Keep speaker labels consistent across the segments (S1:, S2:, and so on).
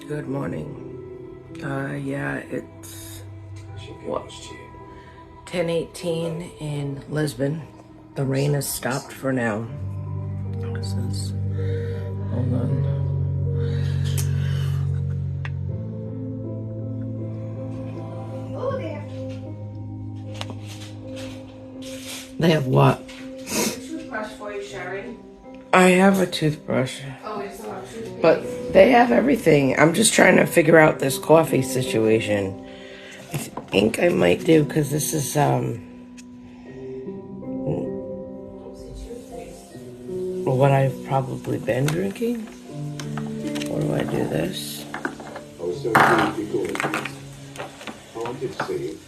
S1: Good morning. Yeah, it's what, 10:18 in Lisbon. The rain has stopped for now. This is, hold on. They have what?
S2: Toothbrush for you, Sherry.
S1: I have a toothbrush.
S2: Oh, it's not a toothpaste.
S1: But they have everything. I'm just trying to figure out this coffee situation. I think I might do, because this is, what I've probably been drinking. Or do I do this?
S3: I was so pleased you called. I wanted to see you.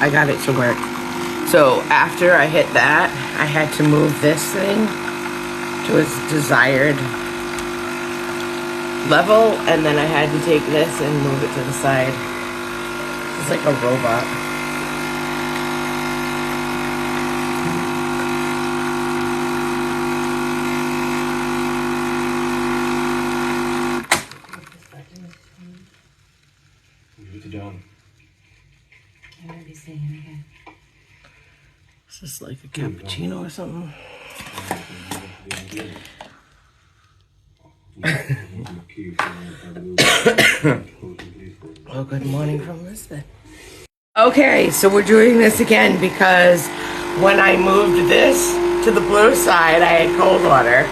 S1: I got it to work. So after I hit that, I had to move this thing to its desired level, and then I had to take this and move it to the side. It's like a robot.
S3: Give it to John.
S2: I might be saying it again.
S1: Is this like a cappuccino or something? Oh, good morning from Lisbon. Okay, so we're doing this again because when I moved this to the blue side, I had cold water.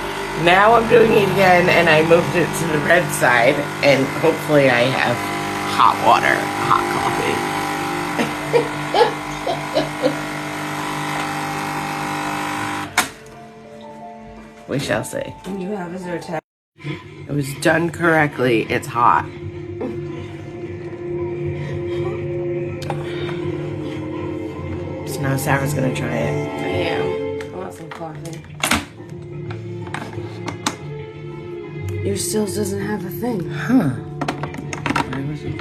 S1: Now I'm doing it again, and I moved it to the red side, and hopefully I have hot water, hot coffee. We shall see.
S2: You have a Zyrtec.
S1: It was done correctly. It's hot. So now Sarah's gonna try it.
S2: I am. I want some coffee. Yours still doesn't have a thing.
S1: Huh. Where was it?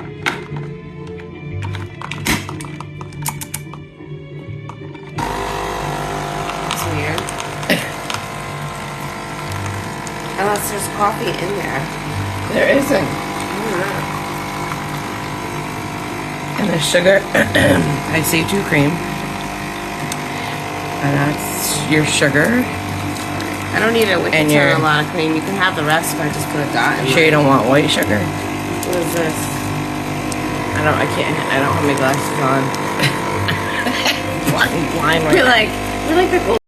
S2: It's weird. Unless there's coffee in there.
S1: There isn't.
S2: I don't know.
S1: And the sugar, I saved you cream. And that's your sugar.
S2: I don't need it with
S1: And
S2: a
S1: your-
S2: lot of cream. You can have the rest if I just put a dot in.
S1: Sure you don't want white sugar?
S2: What is this?
S1: I don't have my glasses on. Blind
S2: We're like the